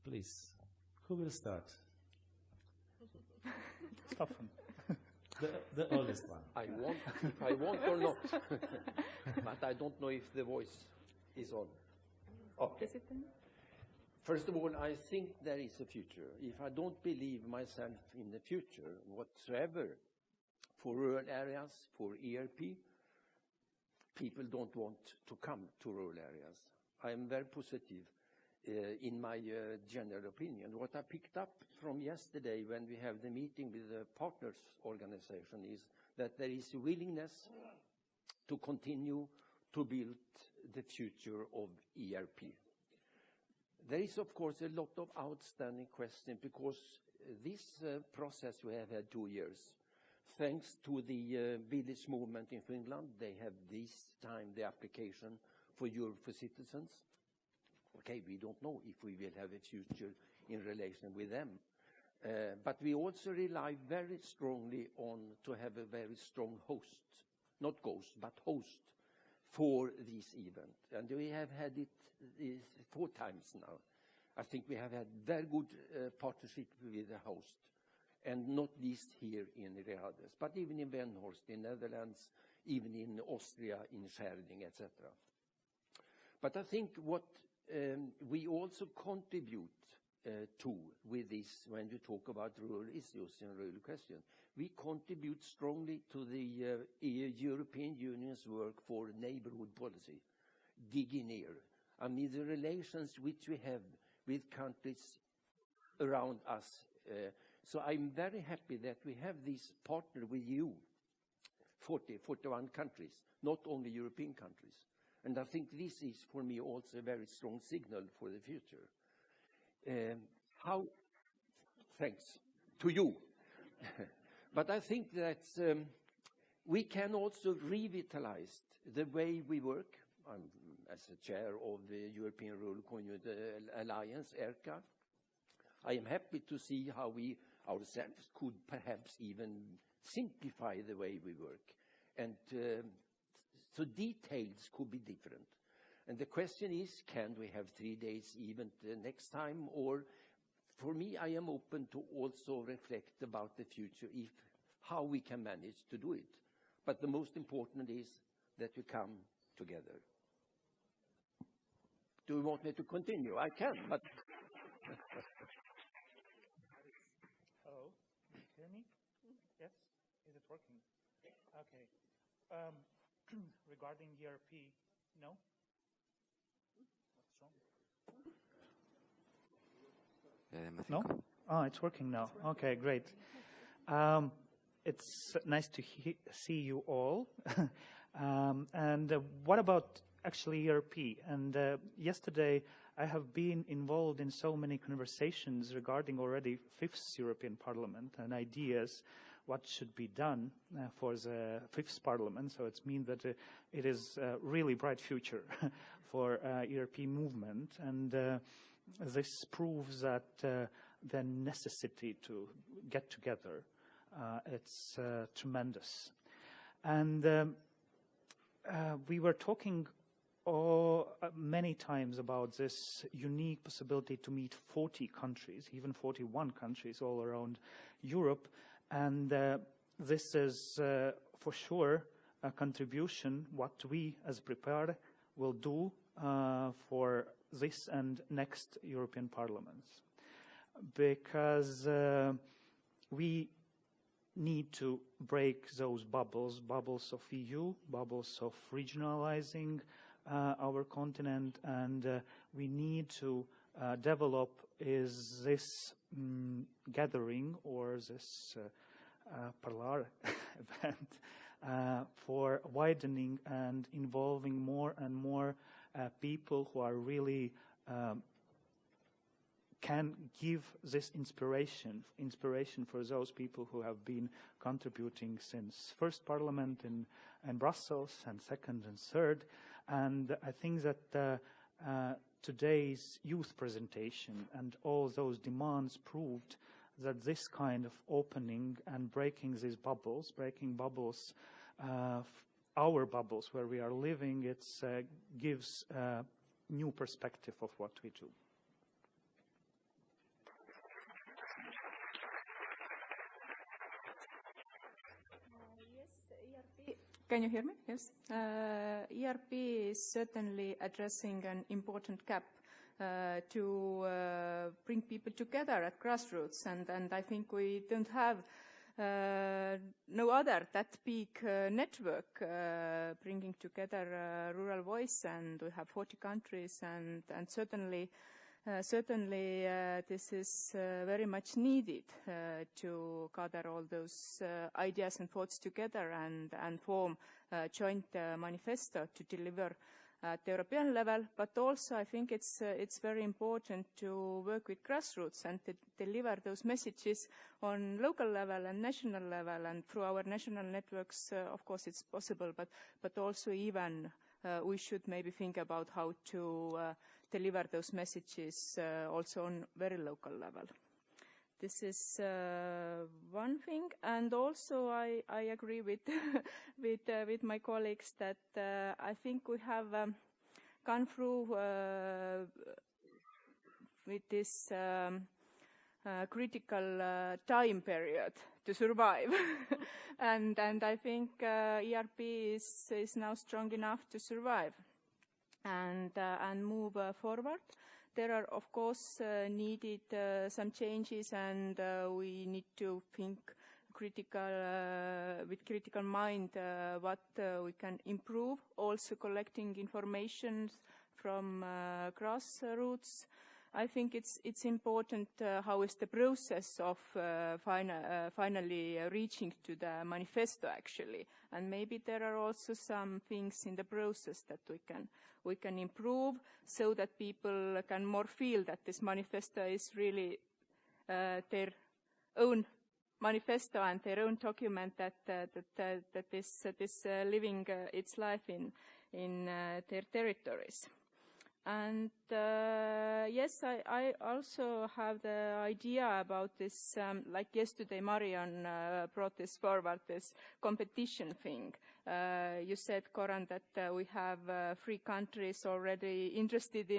Please, who will start? Staffan. The oldest one. I want or not. But I don't know if the voice is on. Okay. Is it then? First of all, I think there is a future. If I don't believe myself in the future whatsoever, for rural areas, for ERP, people don't want to come to rural areas. I am very positive in my general opinion. What I picked up from yesterday when we have the meeting with the partners organization is that there is a willingness to continue to build the future of ERP. There is, of course, a lot of outstanding questions because this process we have had 2 years. Thanks to the village movement in Finland, they have this time the application for Europe for citizens. Okay, we don't know if we will have a future in relation with them. But we also rely very strongly on to have a very strong host, not ghost, but host for this event. And we have had it 4 times now. I think we have had very good partnership with the host, and not least here in Ādlers, but even in Venhorst, in Netherlands, even in Austria, in Schärding, etc. But I think what we also contribute to with this, when we talk about rural issues and rural questions, we contribute strongly to the European Union's work for neighborhood policy, digging near. I mean, the relations which we have with countries around us. So I'm very happy that we have this partner with you, 41 countries, not only European countries. And I think this is, for me, also a very strong signal for the future. Thanks to you. But I think that we can also revitalize the way we work. I'm as a chair of the European Rural Community Alliance, ERCA. I am happy to see how we ourselves could perhaps even simplify the way we work. And so details could be different. And the question is, can we have 3 days event next time? Or for me, I am open to also reflect about the future, how we can manage to do it. But the most important is that we come together. Do you want me to continue? I can, but... Hello, can you hear me? Yes? Is it working? Okay. Regarding ERP, no? What's wrong? No? Oh, it's working now. Okay, great. It's nice to see you all. And what about actually ERP? And yesterday I have been involved in so many conversations regarding already 5th European Parliament and ideas what should be done for the 5th Parliament. So it means that it is a really bright future for ERP movement. And this proves that the necessity to get together, it's tremendous. And we were talking many times about this unique possibility to meet 40 countries, even 41 countries all around Europe. And this is for sure a contribution what we as Prepare will do for this and next European Parliaments. Because we need to break those bubbles of EU, bubbles of regionalizing our continent, and we need to develop is this gathering or this Parlar event for widening and involving more and more people who are really can give this inspiration for those people who have been contributing since first Parliament in Brussels and second and third. And I think that today's youth presentation and all those demands proved that this kind of opening and breaking these bubbles, our bubbles where we are living, it gives a new perspective of what we do. Can you hear me? Yes. ERP is certainly addressing an important gap to bring people together at grassroots, and I think we don't have no other that big network bringing together rural voice, and we have 40 countries, and certainly this is very much needed to gather all those ideas and thoughts together and form a joint manifesto to deliver at the European level. But also I think it's very important to work with grassroots and to deliver those messages on local level and national level, and through our national networks, of course it's possible, but also even we should maybe think about how to deliver those messages also on very local level. This is one thing, and also I agree with with my colleagues that I think we have gone through with this critical time period to survive, and I think ERP is now strong enough to survive and move forward. There are, of course, needed some changes, and we need to think with critical mind what we can improve. Also collecting information from grassroots. I think it's important how is the process of finally reaching to the manifesto actually, and maybe there are also some things in the process that we can improve so that people can more feel that this manifesto is really their own manifesto and their own document that is living its life in their territories. And yes, I also have the idea about this, like yesterday Marion brought this forward, this competition thing. You said, Goran, that we have 3 countries already interested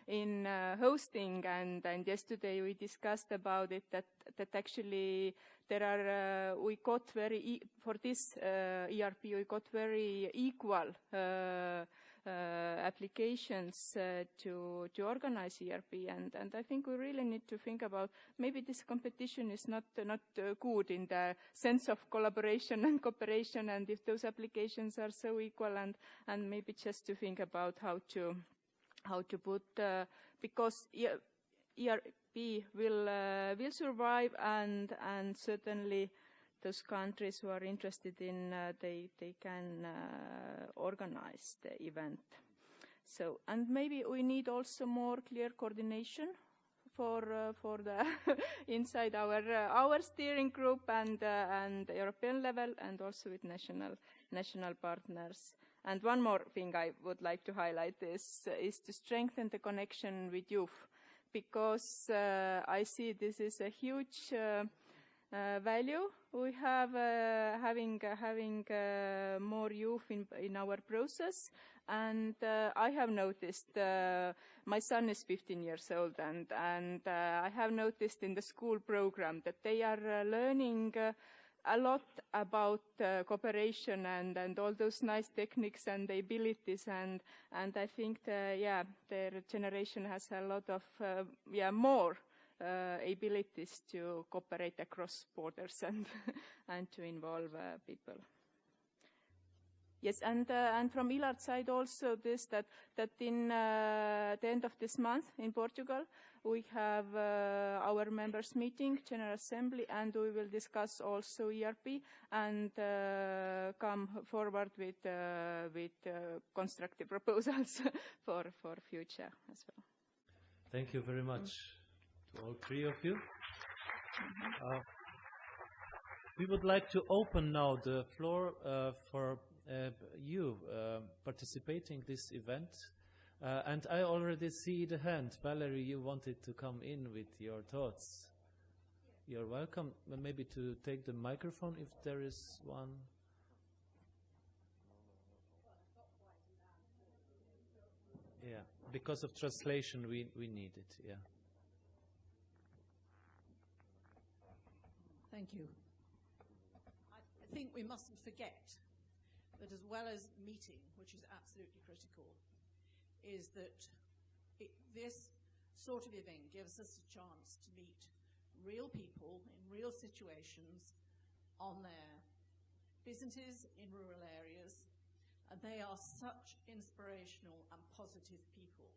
in hosting, and yesterday we discussed about it, that actually there are, we got for this ERP, we got very equal applications to organize ERP, and I think we really need to think about maybe this competition is not good in the sense of collaboration and cooperation, and if those applications are so equal, and maybe just to think about how to put because ERP will survive, and certainly those countries who are interested in they can organize the event. So, and maybe we need also more clear coordination for the inside our steering group and European level, and also with national partners. And one more thing I would like to highlight is to strengthen the connection with youth, because I see this is a huge value we have having more youth in our process. And I have noticed, my son is 15 years old, and I have noticed in the school program that they are learning a lot about cooperation and all those nice techniques and abilities, and I think their generation has a lot of more abilities to cooperate across borders and to involve people. Yes, and from ELARD side also this that in the end of this month in Portugal we have our members meeting, General Assembly, and we will discuss also ERP and come forward with constructive proposals for future as well. Thank you very much to all 3 of you. We would like to open now the floor for you participating this event. And I already see the hand. Valerie, you wanted to come in with your thoughts. You're welcome. Maybe to take the microphone if there is one. Yeah, because of translation we need it, yeah. Thank you. I think we mustn't forget that as well as meeting, which is absolutely critical, is that this sort of event gives us a chance to meet real people in real situations on their businesses in rural areas, and they are such inspirational and positive people.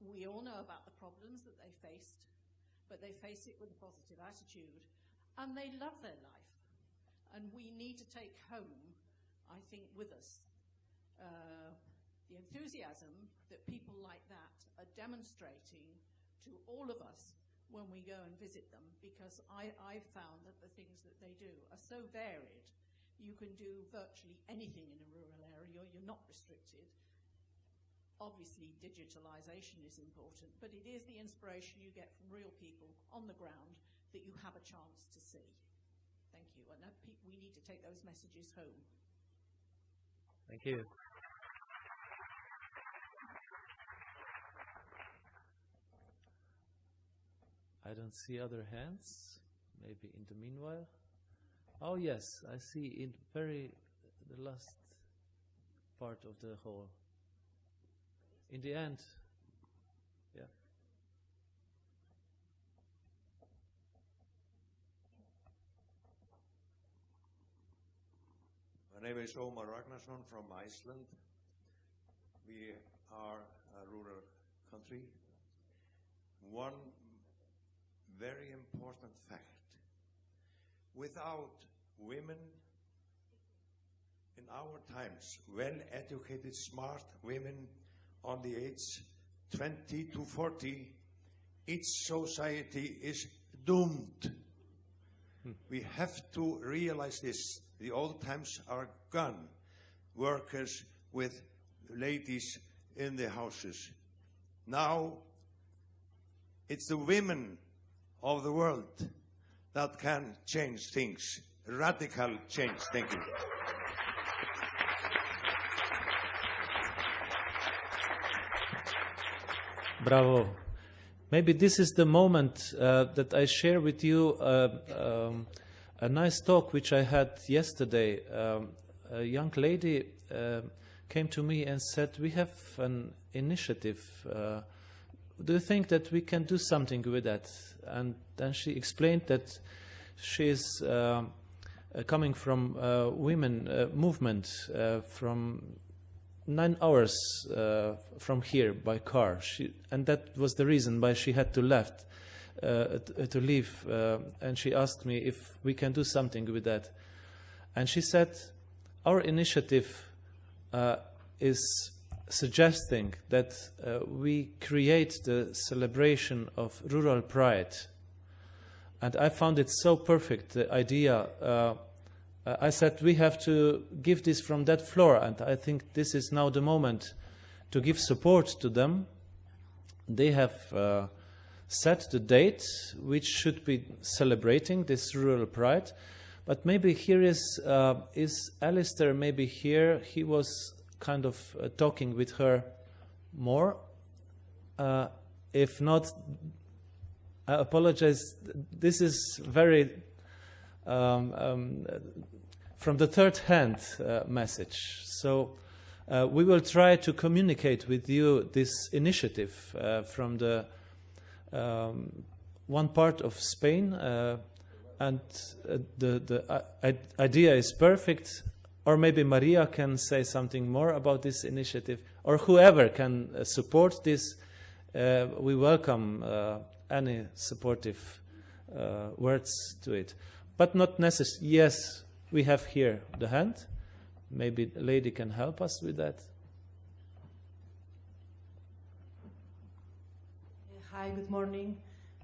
We all know about the problems that they faced, but they face it with a positive attitude, and they love their life. And we need to take home, I think, with us the enthusiasm that people like that are demonstrating to all of us when we go and visit them, because I've found that the things that they do are so varied. You can do virtually anything in a rural area, you're not restricted. Obviously, digitalization is important, but it is the inspiration you get from real people on the ground that you have a chance to see. Thank you, and we need to take those messages home. Thank you. I don't see other hands. Maybe in the meanwhile. Oh yes, I see in the last part of the hall. In the end. Yeah. My name is Omar Ragnarsson from Iceland. We are a rural country. One very important fact. Without women in our times, well-educated, smart women on the age 20 to 40, each society is doomed. We have to realize this. The old times are gone. Workers with ladies in the houses. Now, it's the women of the world that can change things. Radical change. Thank you. Bravo. Maybe this is the moment that I share with you a nice talk which I had yesterday. A young lady came to me and said, we have an initiative. Do you think that we can do something with that? And then she explained that she is coming from women movement from 9 hours from here by car. And that was the reason why she had to leave. And she asked me if we can do something with that. And she said, our initiative is suggesting that we create the celebration of rural pride. And I found it so perfect, the idea. I said we have to give this from that floor, and I think this is now the moment to give support to them. They have set the date which should be celebrating this rural pride. But maybe here is Alistair maybe here? He was kind of talking with her more. If not, I apologize. This is very from the third hand message. So we will try to communicate with you this initiative from the one part of Spain, and the idea is perfect. Or maybe Maria can say something more about this initiative, or whoever can support this. We welcome any supportive words to it. But not necessarily. Yes, we have here the hand. Maybe the lady can help us with that. Hi, good morning.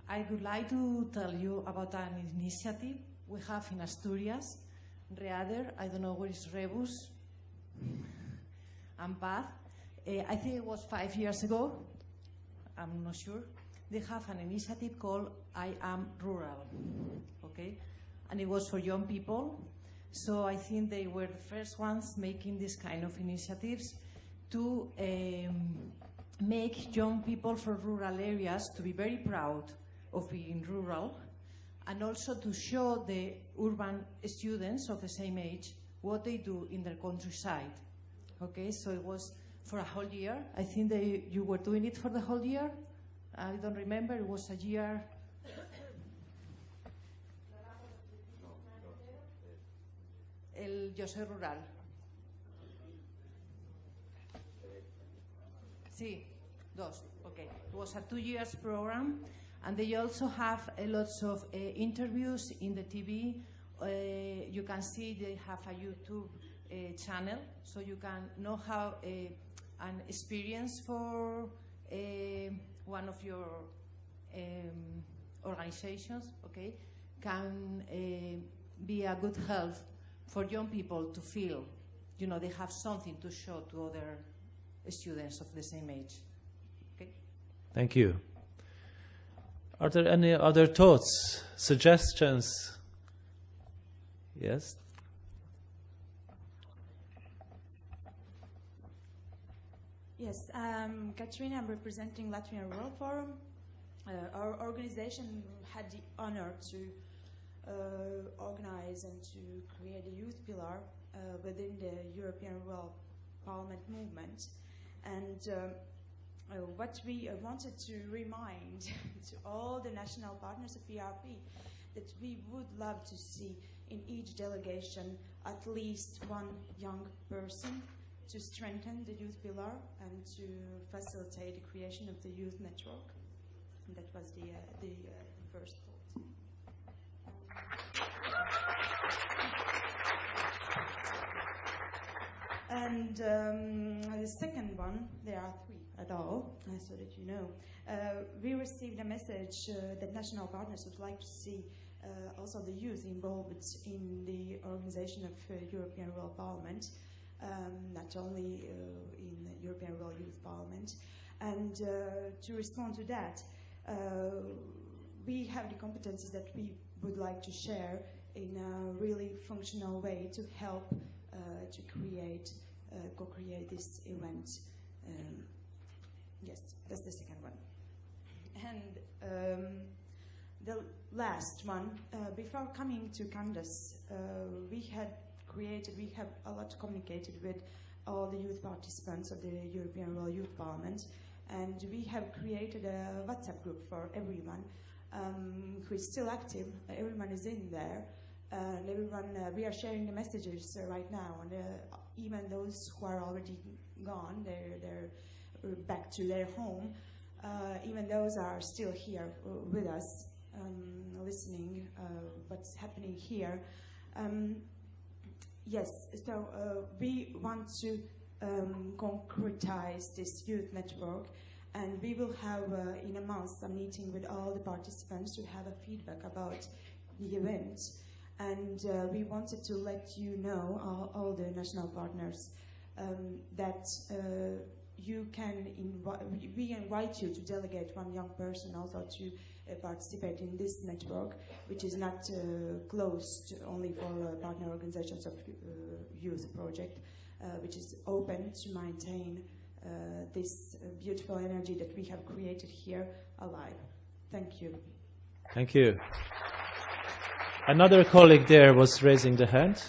I would like to tell you about an initiative we have in Asturias. Reader, I don't know where is Rebus and Paz. I think it was 5 years ago, I'm not sure. They have an initiative called I Am Rural, okay? And it was for young people. So I think they were the first ones making this kind of initiatives to make young people from rural areas to be very proud of being rural, and also to show the urban students of the same age what they do in their countryside. Okay, so it was for a whole year. I think you were doing it for the whole year. I don't remember, it was a year. Yo soy rural. Sí, dos. Okay. It was a 2 years program, and they also have a lots of interviews in the TV. You can see they have a YouTube channel, so you can know how an experience for one of your organizations, okay, can be a good help for young people to feel, you know, they have something to show to other students of the same age. Okay. Thank you. Are there any other thoughts, suggestions? Yes. Yes, Katrina, I'm representing Latvian World Forum. Our organization had the honor to organize and to create a youth pillar within the European World Parliament movement. And what we wanted to remind to all the national partners of ERP that we would love to see in each delegation at least one young person to strengthen the youth pillar and to facilitate the creation of the youth network. And that was the first thought. And the second one, there are three at all, so that you know. We received a message that national partners would like to see also the youth involved in the organization of European World Parliament, not only in the European World Youth Parliament. And to respond to that, we have the competencies that we would like to share in a really functional way to help to co-create this event. Yes, that's the second one. And the last one, before coming to Candás, we have a lot communicated with all the youth participants of the European World Youth Parliament, and we have created a WhatsApp group for everyone who is still active. Everyone is in there, and everyone, we are sharing the messages right now, and even those who are already gone, they're back to their home, even those are still here with us, listening what's happening here. Yes, so we want to concretize this youth network, and we will have in a month a meeting with all the participants to have a feedback about the event. And we wanted to let you know, all the national partners, that we invite you to delegate one young person also to participate in this network, which is not closed only for partner organizations of youth project, which is open to maintain this beautiful energy that we have created here alive. Thank you. Thank you. Another colleague there was raising the hand.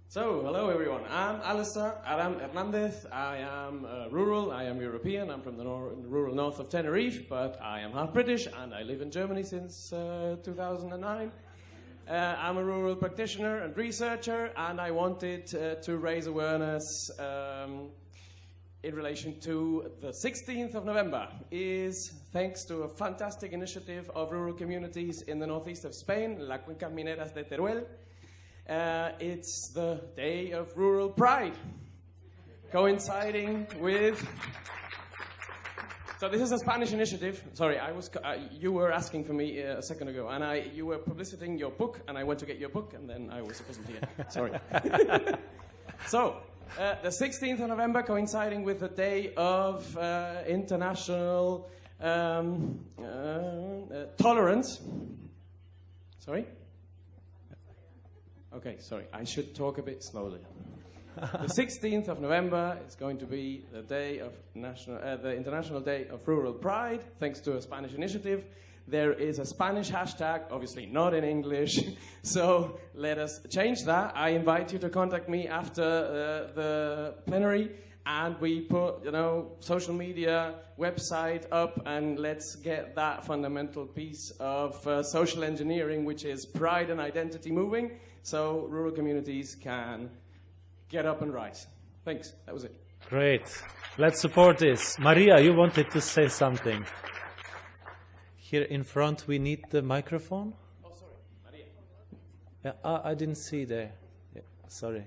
So, hello everyone. I'm Alistair Aram Hernandez. I am rural, I am European. I'm from the rural north of Tenerife, but I am half British and I live in Germany since 2009. I'm a rural practitioner and researcher, and I wanted to raise awareness in relation to the 16th of November is thanks to a fantastic initiative of rural communities in the northeast of Spain, La Cuenca Mineras de Teruel. It's the Day of Rural Pride, coinciding with... So this is a Spanish initiative. Sorry, you were asking for me a second ago, and you were publicizing your book, and I went to get your book, and then I wasn't here. Sorry. So, the 16th of November, coinciding with the Day of International Tolerance. Sorry? Okay, sorry. I should talk a bit slowly. The 16th of November is going to be the day of the International Day of Rural Pride, thanks to a Spanish initiative. there is a Spanish hashtag, obviously not in English, so let us change that. I invite you to contact me after the plenary, and we put, social media, website up, and let's get that fundamental piece of social engineering, which is pride and identity moving, so rural communities can get up and rise. Thanks, that was it. Great. Let's support this. Maria, you wanted to say something. Here in front, we need the microphone. Oh, sorry, Maria. Yeah, I didn't see there. Yeah, sorry.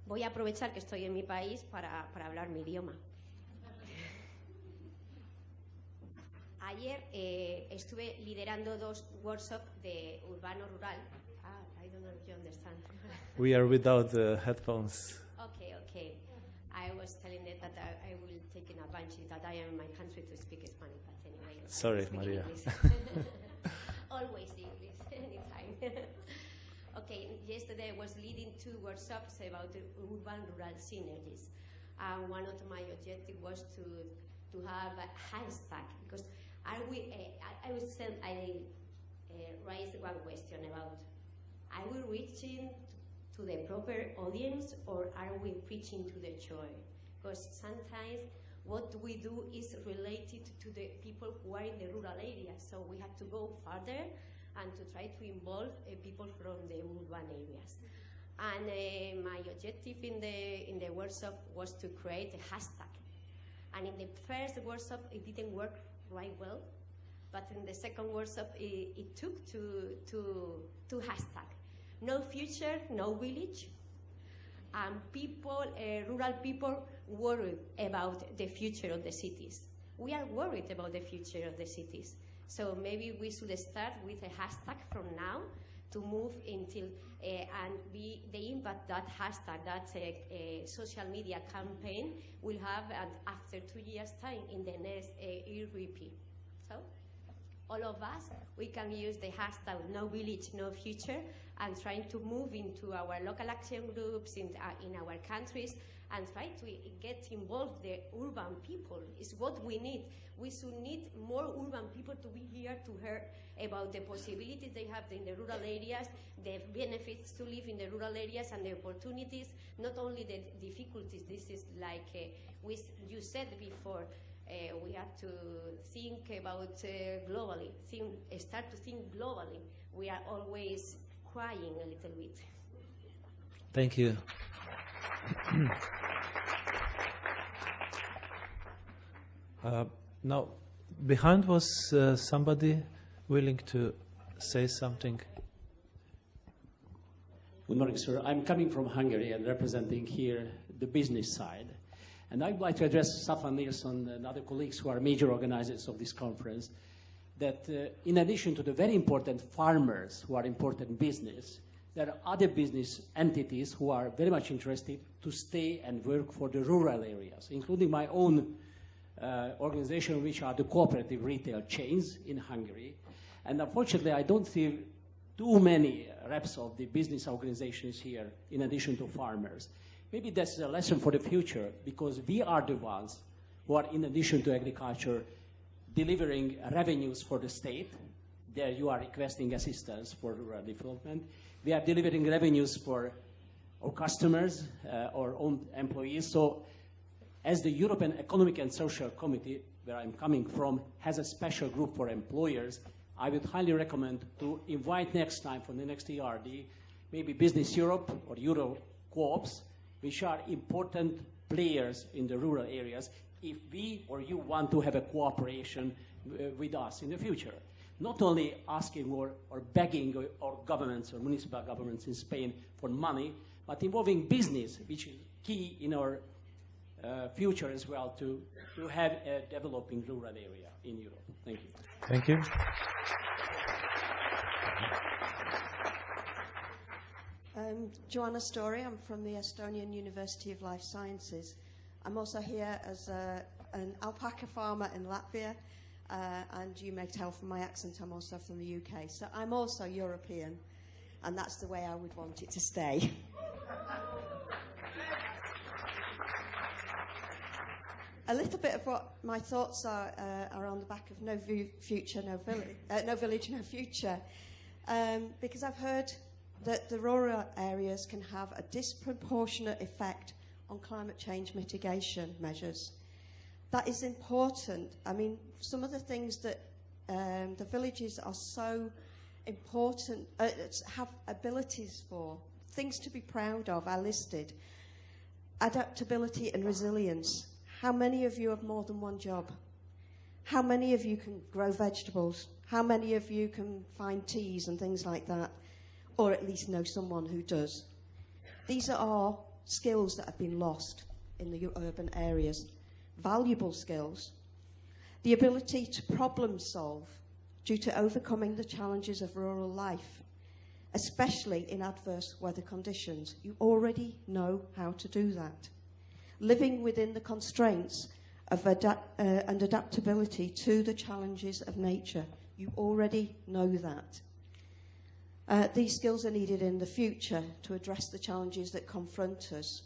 Voy a aprovechar que estoy en mi país para hablar mi idioma. Ayer estuve liderando 2 workshops de urbano-rural. I don't know if you understand. We are without the headphones. Okay. I was telling them that I will take an advantage that I am in my country to speak Spanish, but anyway. Sorry, Maria. Always English, anytime. Okay, yesterday I was leading 2 workshops about the urban-rural synergies. And one of my objectives was to have a hashtag, because I raised one question about, are we reaching to the proper audience, or are we preaching to the choir? Because sometimes what we do is related to the people who are in the rural areas, so we have to go further and to try to involve people from the urban areas. And my objective in the workshop was to create a hashtag. And in the first workshop, it didn't work right well, but in the second workshop, it took to hashtag. No future, no village. And people, rural people, worried about the future of the cities. We are worried about the future of the cities. So maybe we should start with a hashtag from now to move until and the impact that hashtag, that social media campaign will have after 2 years' time in the next ERP. So all of us, we can use the hashtag No Village, No Future, and trying to move into our local action groups in our countries and try to get involved the urban people. Is what we need. We should need more urban people to be here to hear about the possibilities they have in the rural areas, the benefits to live in the rural areas, and the opportunities, not only the difficulties. This is like you said before, we have to think about globally, start to think globally. We are always crying a little bit. Thank you. Now, behind was somebody willing to say something? Good morning, sir. I'm coming from Hungary and representing here the business side. And I'd like to address Staffan, Nilsson, and other colleagues who are major organizers of this conference, that in addition to the very important farmers who are important business, there are other business entities who are very much interested to stay and work for the rural areas, including my own organization, which are the cooperative retail chains in Hungary. And unfortunately, I don't see too many reps of the business organizations here, in addition to farmers. Maybe that's a lesson for the future, because we are the ones who are, in addition to agriculture, delivering revenues for the state. There you are requesting assistance for rural development. We are delivering revenues for our customers, our own employees. So as the European Economic and Social Committee, where I'm coming from, has a special group for employers, I would highly recommend to invite next time for the next ERD, maybe Business Europe or Euro co-ops, which are important players in the rural areas, if we or you want to have a cooperation with us in the future. Not only asking or begging our governments or municipal governments in Spain for money, but involving business, which is key in our future as well, to have a developing rural area in Europe. Thank you. Thank you. Joanna Story, I'm from the Estonian University of Life Sciences. I'm also here as an alpaca farmer in Latvia, and you may tell from my accent I'm also from the UK. So I'm also European, and that's the way I would want it to stay. a little bit of what my thoughts are on the back of No Village, No Future, because I've heard that the rural areas can have a disproportionate effect on climate change mitigation measures. That is important. I mean, some of the things that the villages are so important, have abilities for, things to be proud of, are listed. Adaptability and resilience. How many of you have more than one job? How many of you can grow vegetables? How many of you can find teas and things like that? Or at least know someone who does. These are skills that have been lost in the urban areas. Valuable skills. The ability to problem solve due to overcoming the challenges of rural life, especially in adverse weather conditions. You already know how to do that. Living within the constraints of and adaptability to the challenges of nature. You already know that. These skills are needed in the future to address the challenges that confront us.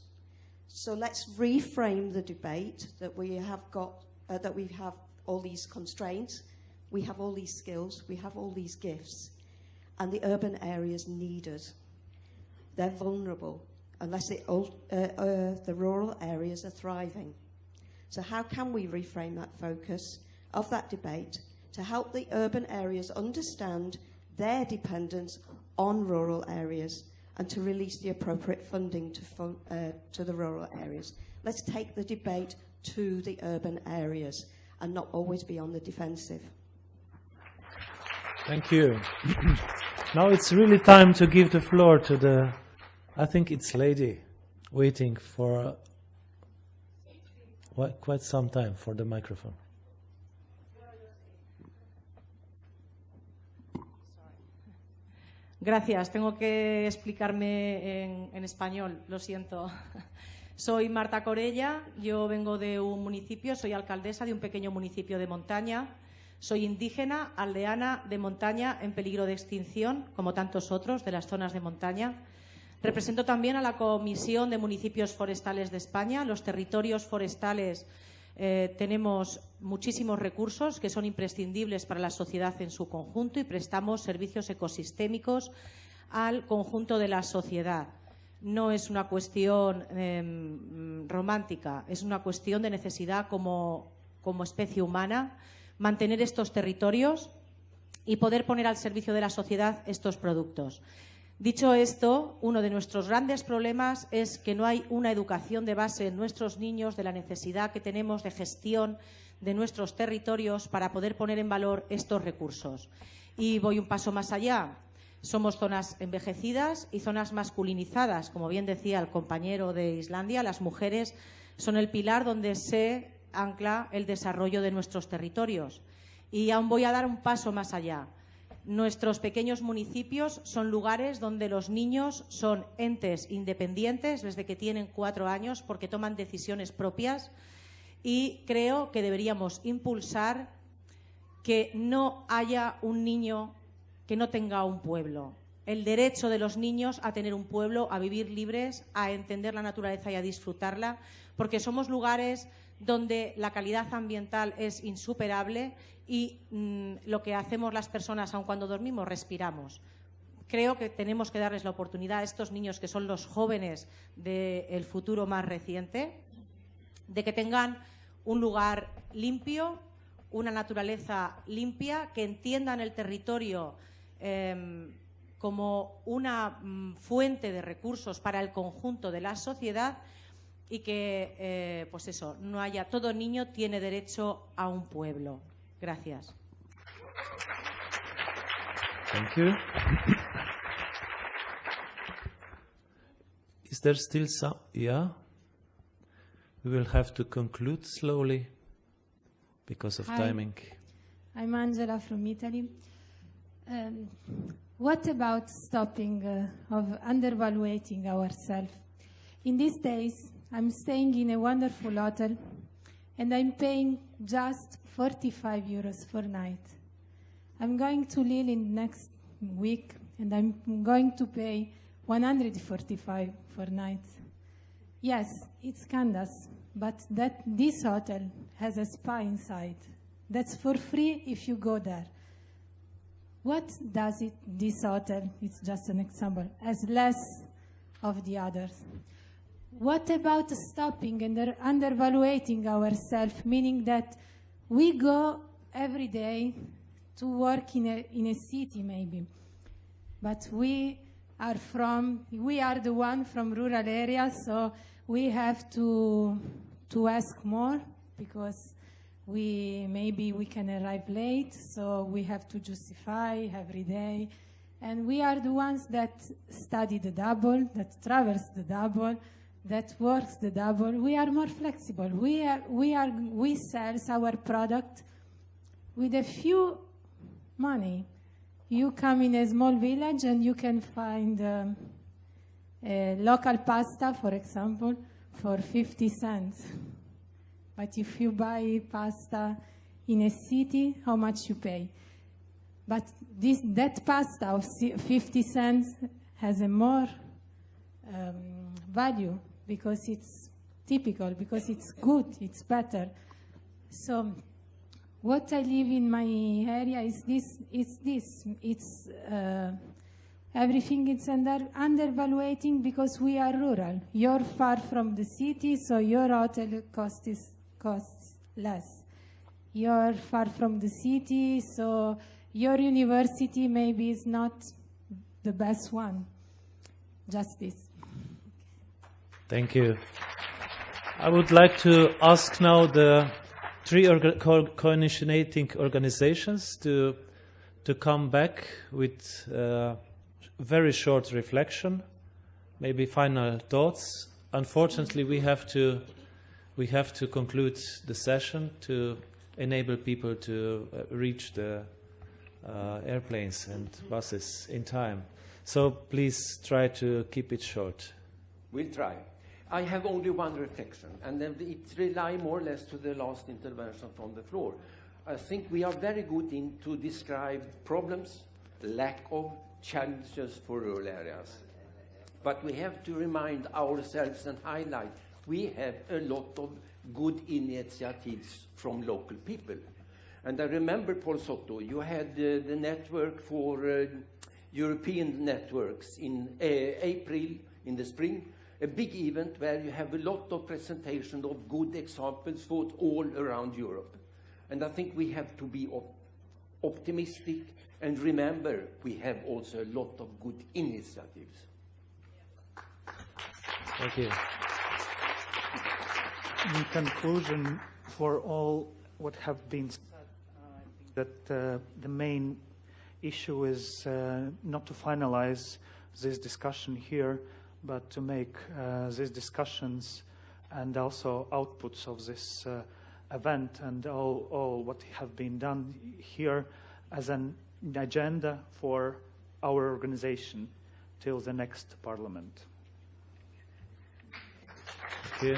So let's reframe the debate that we have got, that we have all these constraints, we have all these skills, we have all these gifts, and the urban areas need us. They're vulnerable unless the rural areas are thriving. So how can we reframe that focus of that debate to help the urban areas understand their dependence on rural areas and to release the appropriate funding to the rural areas? Let's take the debate to the urban areas and not always be on the defensive. Thank you. Now it's really time to give the floor to the, I think it's lady, waiting for quite some time for the microphone. Gracias. Tengo que explicarme en español, lo siento. Soy Marta Corella, yo vengo de un municipio, soy alcaldesa de un pequeño municipio de montaña. Soy indígena, aldeana de montaña en peligro de extinción, como tantos otros de las zonas de montaña. Represento también a la Comisión de Municipios Forestales de España. Los territorios forestales tenemos muchísimos recursos que son imprescindibles para la sociedad en su conjunto y prestamos servicios ecosistémicos al conjunto de la sociedad. No es una cuestión romántica, es una cuestión de necesidad como especie humana mantener estos territorios y poder poner al servicio de la sociedad estos productos. Dicho esto, uno de nuestros grandes problemas es que no hay una educación de base en nuestros niños de la necesidad que tenemos de gestión de nuestros territorios para poder poner en valor estos recursos. Y voy un paso más allá. Somos zonas envejecidas y zonas masculinizadas. Como bien decía el compañero de Islandia, las mujeres son el pilar donde se ancla el desarrollo de nuestros territorios. Y aún voy a dar un paso más allá. Nuestros pequeños municipios son lugares donde los niños son entes independientes desde que tienen 4 años porque toman decisiones propias y creo que deberíamos impulsar que no haya un niño que no tenga un pueblo. El derecho de los niños a tener un pueblo, a vivir libres, a entender la naturaleza y a disfrutarla, porque somos lugares donde la calidad ambiental es insuperable y lo que hacemos las personas, aun cuando dormimos, respiramos. Creo que tenemos que darles la oportunidad a estos niños, que son los jóvenes del futuro más reciente, de que tengan un lugar limpio, una naturaleza limpia, que entiendan el territorio como una fuente de recursos para el conjunto de la sociedad y que, pues eso, no haya, todo niño tiene derecho a un pueblo. Gracias. Thank you. Is there still some? Yeah. We will have to conclude slowly because of timing. I'm Angela from Italy. What about stopping of undervaluating ourselves? In these days, I'm staying in a wonderful hotel and I'm paying just 45 euros per night. I'm going to Lille in next week and I'm going to pay 145 per night. Yes, it's Candás, but this hotel has a spa inside. That's for free if you go there. What does this hotel, it's just an example, has less of the others? What about stopping and undervaluating ourselves, meaning that we go every day to work in a city maybe, but we are the one from rural areas, so we have to ask more because maybe we can arrive late, so we have to justify every day. And we are the ones that study the double, that travels the double, that works the double. We are more flexible. We sell our product with a few money. You come in a small village and you can find a local pasta, for example, for 50 cents. But if you buy pasta in a city, how much you pay? But that pasta of 50 cents has a more value because it's typical, because it's good, it's better. So what I live in my area is this. It's everything is undervaluating because we are rural. You're far from the city, so your hotel costs less. You're far from the city, so your university maybe is not the best one. Just this. Thank you. I would like to ask now the three co-initiating organizations to come back with very short reflection, maybe final thoughts. Unfortunately, we have to conclude the session to enable people to reach the airplanes and buses in time. So please try to keep it short. We'll try. I have only one reflection, and then it relies more or less to the last intervention from the floor. I think we are very good to describe problems, lack of challenges for rural areas. But we have to remind ourselves and highlight we have a lot of good initiatives from local people. And I remember, Paul Soto, you had the network for European networks in April, in the spring, a big event where you have a lot of presentation of good examples for all around Europe. And I think we have to be optimistic and remember we have also a lot of good initiatives. Thank you. In conclusion, for all what have been said, I think that the main issue is not to finalize this discussion here, but to make these discussions and also outputs of this event and all what have been done here as an agenda for our organization till the next Parliament. Thank you.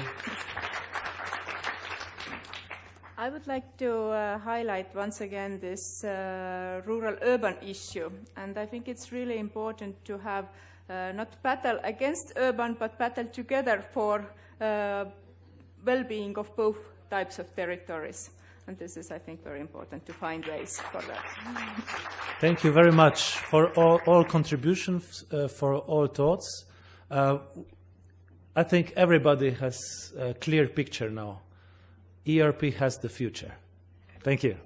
I would like to highlight once again this rural-urban issue, and I think it's really important to have not battle against urban, but battle together for well-being of both types of territories. And this is, I think, very important to find ways for that. Thank you very much for all contributions, for all thoughts. I think everybody has a clear picture now. ERP has the future. Thank you.